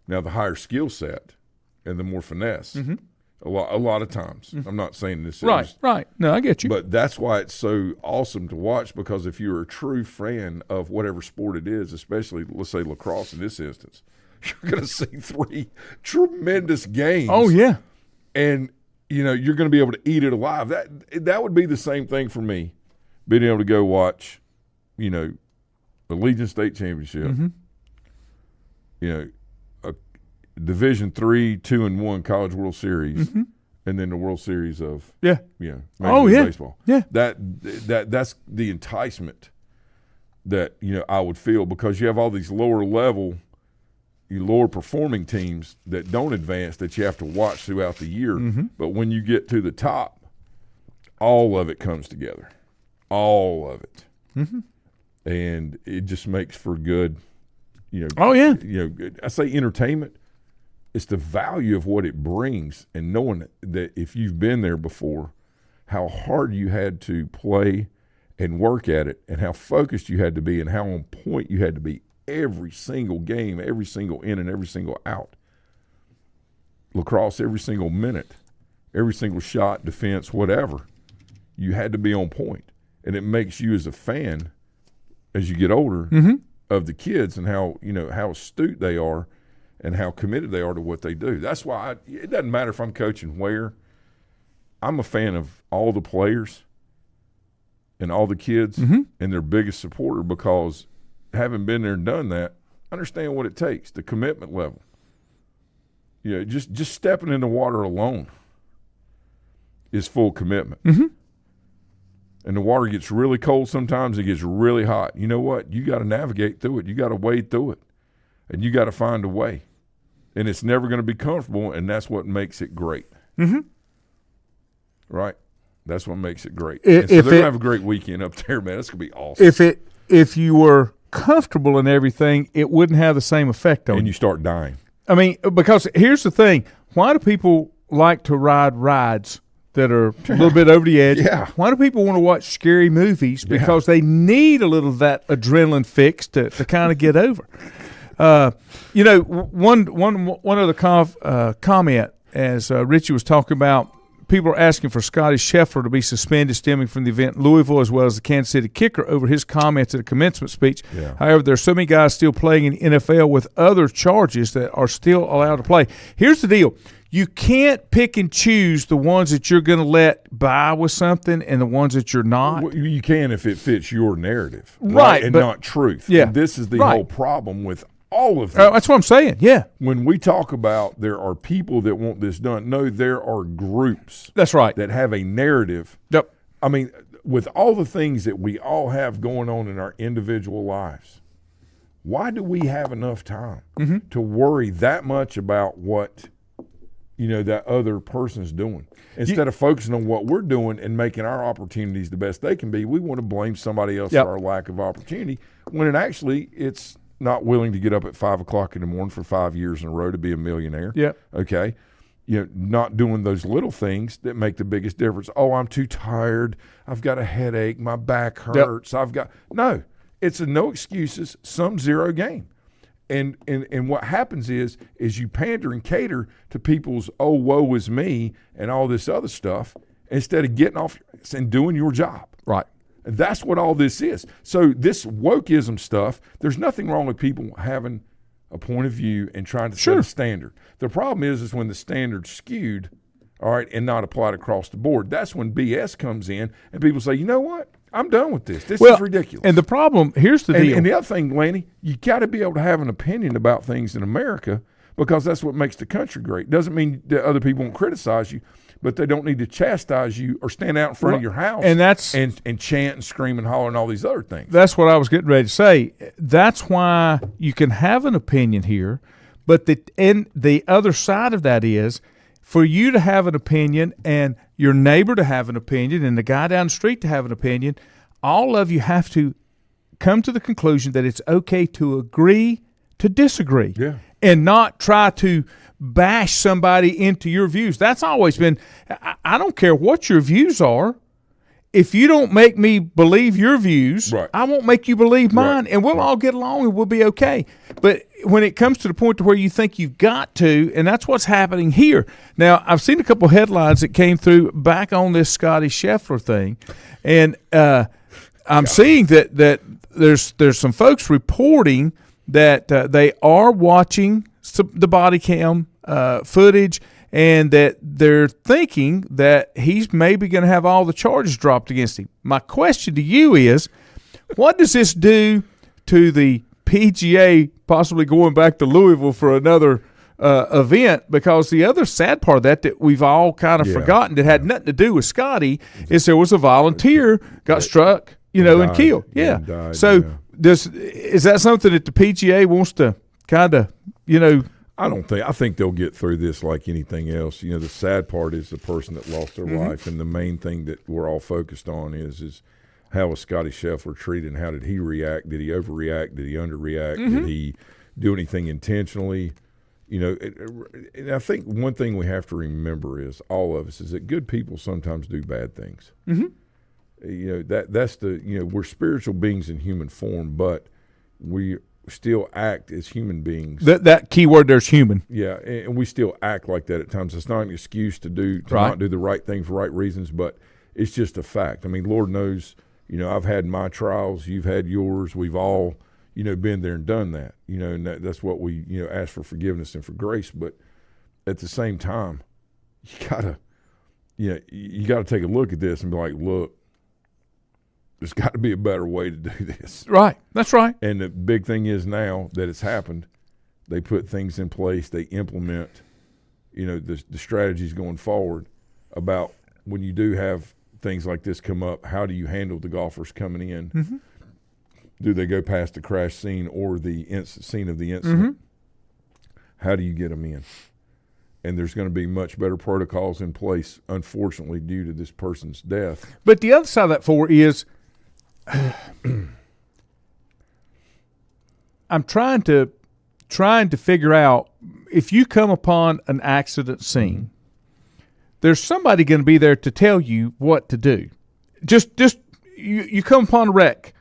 Now, the higher skill set and the more finesse. A lot of times. I'm not saying this is. Right. No, I get you. But that's why it's so awesome to watch, because if you're a true fan of whatever sport it is, especially, let's say, lacrosse in this instance, you're going to see 3 tremendous games. Oh, yeah. And, you're going to be able to eat it alive. That would be the same thing for me, being able to go watch, the Legion State Championship, Division III, 2-1 College World Series, and then the World Series of Major League Baseball. Yeah. That's the enticement that I would feel, because you have all these lower performing teams that don't advance that you have to watch throughout the year. But when you get to the top, all of it comes together, all of it, and it just makes for good. I say entertainment. It's the value of what it brings, and knowing that if you've been there before, how hard you had to play and work at it, and how focused you had to be, and how on point you had to be every single game, every single inning, every single out. Lacrosse, every single minute, every single shot, defense, whatever, you had to be on point. And it makes you as a fan, as you get older, of the kids, and how astute they are and how committed they are to what they do. That's why it doesn't matter if I'm coaching where. I'm a fan of all the players and all the kids and their biggest supporter, because having been there and done that, I understand what it takes, the commitment level. Just stepping in the water alone is full commitment. And the water gets really cold sometimes. It gets really hot. You know what? You got to navigate through it. You got to wade through it. And you got to find a way. And it's never going to be comfortable, and that's what makes it great. Right? That's what makes it great. So they're going to have a great weekend up there, man. It's going to be awesome. If you were comfortable in everything, it wouldn't have the same effect on you. And you start dying. I mean, because here's the thing. Why do people like to ride rides that are a little bit over the edge? Yeah. Why do people want to watch scary movies? Because they need a little of that adrenaline fix to kind of get over. One other comment, as Richie was talking about, people are asking for Scotty Scheffler to be suspended stemming from the event in Louisville, as well as the Kansas City kicker, over his comments at a commencement speech. Yeah. However, there are so many guys still playing in the NFL with other charges that are still allowed to play. Here's the deal. You can't pick and choose the ones that you're going to let by with something and the ones that you're not. Well, you can if it fits your narrative. Right. And not truth. Yeah. And this is the whole problem with all of this. That's what I'm saying, yeah. When we talk about there are people that want this done, no, there are groups. That's right. That have a narrative. Yep. I mean, with all the things that we all have going on in our individual lives, why do we have enough time to worry that much about what that other person's doing? Instead of focusing on what we're doing and making our opportunities the best they can be, we want to blame somebody else for our lack of opportunity, when it's not willing to get up at 5 o'clock in the morning for 5 years in a row to be a millionaire. Yep. Okay. Not doing those little things that make the biggest difference. Oh, I'm too tired. I've got a headache. My back hurts. No, it's a no excuses, some zero game. And what happens is you pander and cater to people's, oh, woe is me, and all this other stuff, instead of getting off and doing your job. Right. And that's what all this is. So this wokeism stuff, there's nothing wrong with people having a point of view and trying to set a standard. The problem is when the standard's skewed, all right, and not applied across the board. That's when BS comes in and people say, you know what? I'm done with this. This is ridiculous. And the problem, here's the deal. And the other thing, Lanny, you got to be able to have an opinion about things in America, because that's what makes the country great. Doesn't mean that other people won't criticize you, but they don't need to chastise you or stand out in front of your house and chant and scream and holler and all these other things. That's what I was getting ready to say. That's why you can have an opinion here, but the other side of that is for you to have an opinion and your neighbor to have an opinion and the guy down the street to have an opinion. All of you have to come to the conclusion that it's okay to agree to disagree and not try to bash somebody into your views. That's always been, I don't care what your views are. If you don't make me believe your views, I won't make you believe mine, and we'll all get along and we'll be okay. But when it comes to the point to where you think you've got to, and that's what's happening here. Now, I've seen a couple headlines that came through back on this Scotty Scheffler thing, and I'm seeing that there's some folks reporting that they are watching the body cam footage, and that they're thinking that he's maybe going to have all the charges dropped against him. My question to you is, what does this do to the PGA possibly going back to Louisville for another event, because the other sad part of that we've all kind of forgotten that had nothing to do with Scotty is there was a volunteer got struck, and killed. Yeah. Died, is that something that the PGA wants to kind of, I think they'll get through this like anything else. The sad part is the person that lost their life, and the main thing that we're all focused on is how was Scotty Scheffler treated, and how did he react? Did he overreact? Did he underreact? Did he do anything intentionally? And I think one thing we have to remember is, all of us, is that good people sometimes do bad things. That's we're spiritual beings in human form, but we still act as human beings. That key word there's human. Yeah, and we still act like that at times. It's not an excuse to not do the right thing for right reasons, but it's just a fact. I mean, Lord knows, I've had my trials, you've had yours. We've all, been there and done that. And that's what we, ask for forgiveness and for grace. But at the same time, you gotta take a look at this and be like, look, there's got to be a better way to do this. Right. That's right. And the big thing is, now that it's happened, they put things in place, they implement, the strategies going forward about when you do have things like this come up, how do you handle the golfers coming in? Do they go past the crash scene or the scene of the incident? How do you get them in? And there's going to be much better protocols in place, unfortunately, due to this person's death. But the other side of that is, I'm trying to figure out, if you come upon an accident scene, there's somebody going to be there to tell you what to do. Just you come upon a wreck,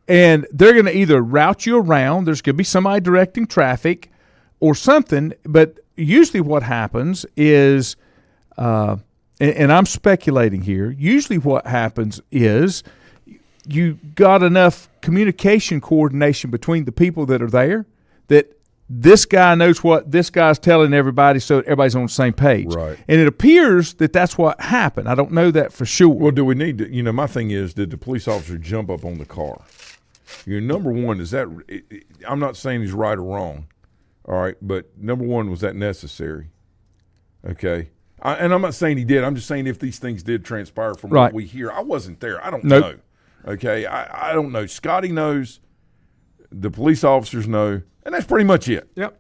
and they're going to either route you around. There's going to be somebody directing traffic or something. But usually what happens is, and I'm speculating here, usually what happens is you got enough communication coordination between the people that are there that this guy knows what this guy's telling everybody, so everybody's on the same page. Right. And it appears that that's what happened. I don't know that for sure. Well, do we need to, my thing is, did the police officer jump up on the car? Number one, is that, I'm not saying he's right or wrong, all right, but number one, was that necessary? Okay. And I'm not saying he did. I'm just saying if these things did transpire from what we hear. I wasn't there. I don't know. Okay, I don't know. Scotty knows. The police officers know. And that's pretty much it. Yep.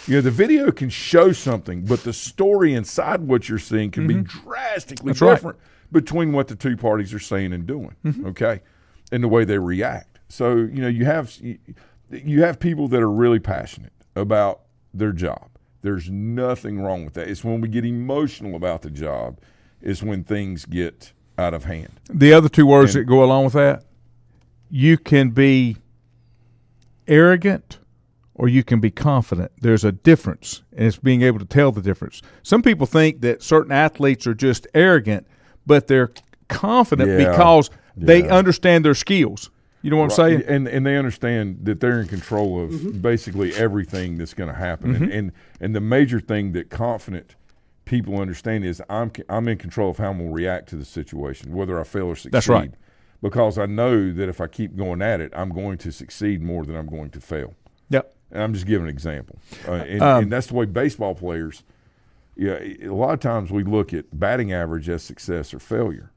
The video can show something, but the story inside what you're seeing can be drastically different between what the two parties are saying and doing, okay, and the way they react. So, you have people that are really passionate about their job. There's nothing wrong with that. It's when we get emotional about the job is when things get out of hand. The other two words that go along with that, you can be arrogant or you can be confident. There's a difference, and it's being able to tell the difference. Some people think that certain athletes are just arrogant, but they're confident because they understand their skills. You know what I'm saying? And they understand that they're in control of basically everything that's going to happen. And the major thing that confident people understand is I'm in control of how I'm going to react to the situation, whether I fail or succeed. That's right. Because I know that if I keep going at it, I'm going to succeed more than I'm going to fail. Yep. And I'm just giving an example. And that's the way baseball players, a lot of times we look at batting average as success or failure.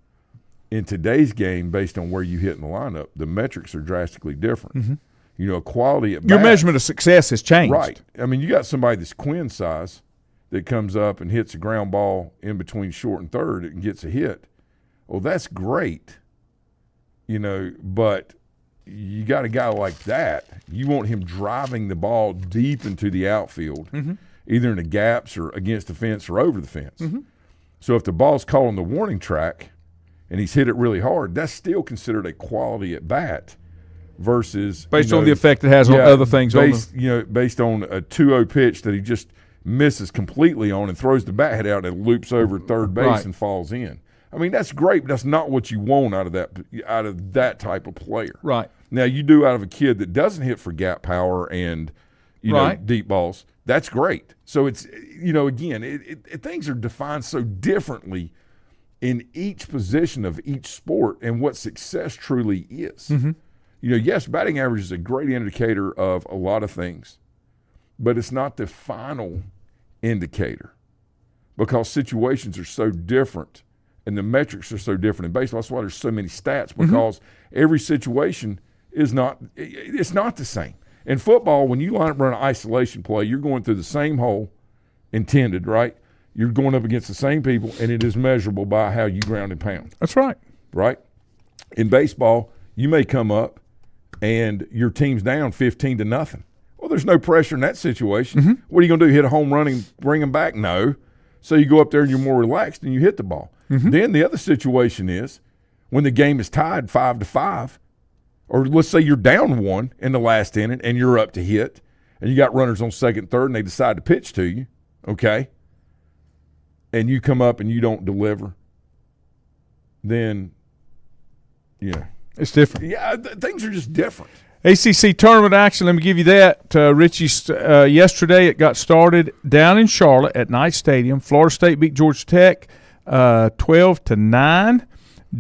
In today's game, based on where you hit in the lineup, the metrics are drastically different. Quality at your measurement of success has changed. Right. I mean, you got somebody that's Quinn size that comes up and hits a ground ball in between short and third and gets a hit. Well, that's great, but you got a guy like that, you want him driving the ball deep into the outfield, either in the gaps or against the fence or over the fence. So if the ball's caught on the warning track and he's hit it really hard, that's still considered a quality at bat versus based on the effect it has on other things. Based on a 2-0 pitch that he just misses completely on and throws the bat head out and loops over third base and falls in. I mean, that's great, but that's not what you want out of that type of player. Right. Now, you do out of a kid that doesn't hit for gap power and deep balls. That's great. So it's again, things are defined so differently in each position of each sport and what success truly is. Yes, batting average is a great indicator of a lot of things, but it's not the final indicator because situations are so different and the metrics are so different in baseball. That's why there's so many stats because every situation it's not the same. In football, when you line up run an isolation play, you're going through the same hole intended, right? You're going up against the same people, and it is measurable by how you ground and pound. That's right. Right? In baseball, you may come up and your team's down 15-0. Well, there's no pressure in that situation. What are you going to do, hit a home run and bring them back? No. So you go up there and you're more relaxed and you hit the ball. Then the other situation is when the game is tied 5-5, or let's say you're down 1 in the last inning and you're up to hit, and you got runners on second, third, and they decide to pitch to you, okay, and you come up and you don't deliver, then, it's different. Yeah, things are just different. ACC tournament action, let me give you that. Richie, yesterday it got started down in Charlotte at Knight Stadium. Florida State beat Georgia Tech 12-9.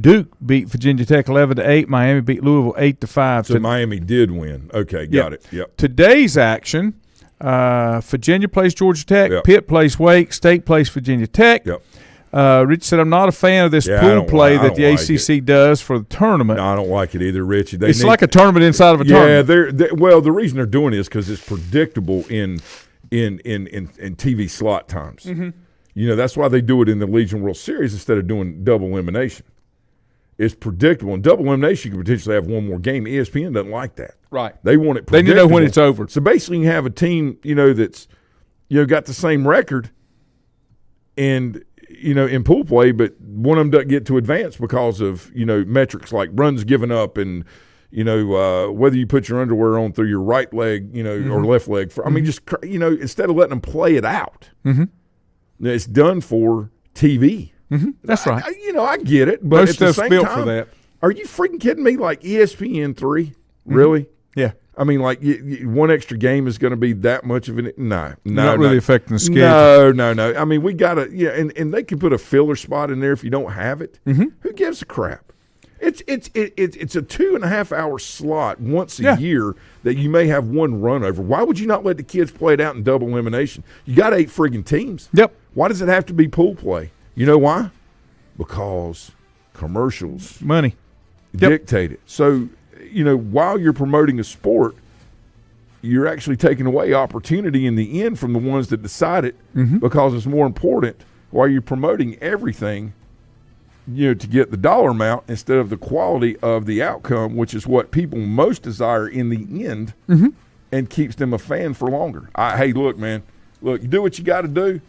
Duke beat Virginia Tech 11-8. Miami beat Louisville 8-5. So Miami did win. Okay, got it. Yep. Today's action, Virginia plays Georgia Tech. Yep. Pitt plays Wake. State plays Virginia Tech. Yep. Rich said, I'm not a fan of this pool play that the ACC does for the tournament. No, I don't like it either, Richie. It's like a tournament inside of a tournament. Yeah, well, the reason they're doing it is because it's predictable in TV slot times. That's why they do it in the Legion World Series instead of doing double elimination. It's predictable. In double elimination, you could potentially have one more game. ESPN doesn't like that. Right. They want it predictable. Then you know when it's over. So basically, you have a team, that's, got the same record and, in pool play, but one of them doesn't get to advance because of, metrics like runs given up and, whether you put your underwear on through your right leg, or left leg. I mean, just, instead of letting them play it out, it's done for TV. That's right. I get it, but most at the stuff's same built time, for that. Are you freaking kidding me? Like ESPN3, really? Yeah. I mean, like one extra game is going to be that much of it? No, not really affecting the schedule. No. I mean, we got to, and they can put a filler spot in there if you don't have it. Who gives a crap? It's a 2.5 hour slot once a year that you may have one run over. Why would you not let the kids play it out in double elimination? You got 8 friggin' teams. Yep. Why does it have to be pool play? You know why? Because commercials money dictate it. So, while you're promoting a sport, you're actually taking away opportunity in the end from the ones that decide it because it's more important while you're promoting everything, to get the dollar amount instead of the quality of the outcome, which is what people most desire in the end and keeps them a fan for longer. Hey, look, man, you do what you got to do,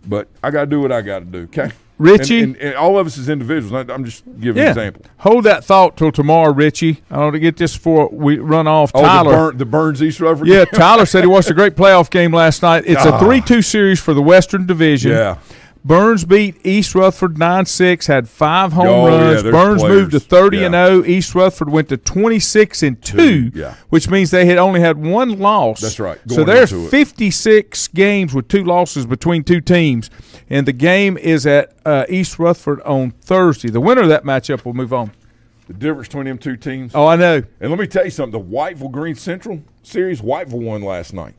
but I got to do what I got to do, okay? Richie. And all of us as individuals. I'm just giving an example. Hold that thought till tomorrow, Richie. I want to get this before we run off. Tyler. The Burns East Rutherford. Yeah, Tyler said he watched a great playoff game last night. It's a 3-2 series for the Western Division. Yeah. Burns beat East Rutherford 9-6, had 5 home runs. Burns moved to 30-0. East Rutherford went to 26-2, which means they had only had 1 loss. That's right. So there's 56 games with 2 losses between 2 teams, and the game is at East Rutherford on Thursday. The winner of that matchup will move on. The difference between them 2 teams. Oh, I know. And let me tell you something. The Whiteville Green Central series, Whiteville won last night.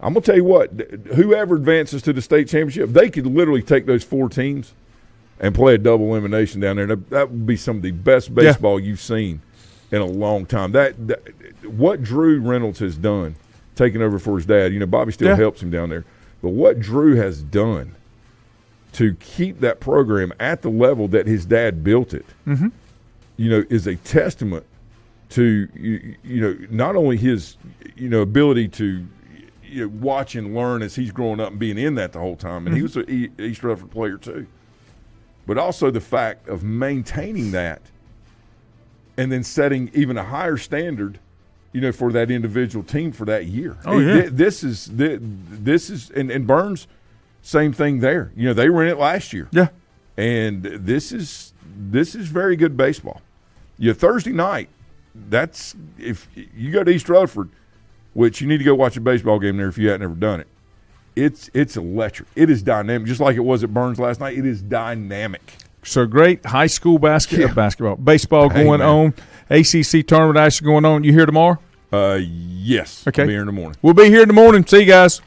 I'm going to tell you what, whoever advances to the state championship, they could literally take those 4 teams and play a double elimination down there. That would be some of the best baseball you've seen in a long time. That what Drew Reynolds has done, taking over for his dad, Bobby still helps him down there, but what Drew has done to keep that program at the level that his dad built it, is a testament to, not only his, ability to watch and learn as he's growing up and being in that the whole time. And he was an East Rutherford player too. But also the fact of maintaining that and then setting even a higher standard, for that individual team for that year. Oh, yeah. This is and Burns, same thing there. They were in it last year. Yeah. And this is very good baseball. Thursday night, that's if you go to East Rutherford, which you need to go watch a baseball game there if you hadn't ever done it. It's electric. It is dynamic, just like it was at Burns last night. It is dynamic. So great high school basketball, baseball going on, ACC tournament action going on. You here tomorrow? Yes. Okay. I'll be here in the morning. We'll be here in the morning. See you guys.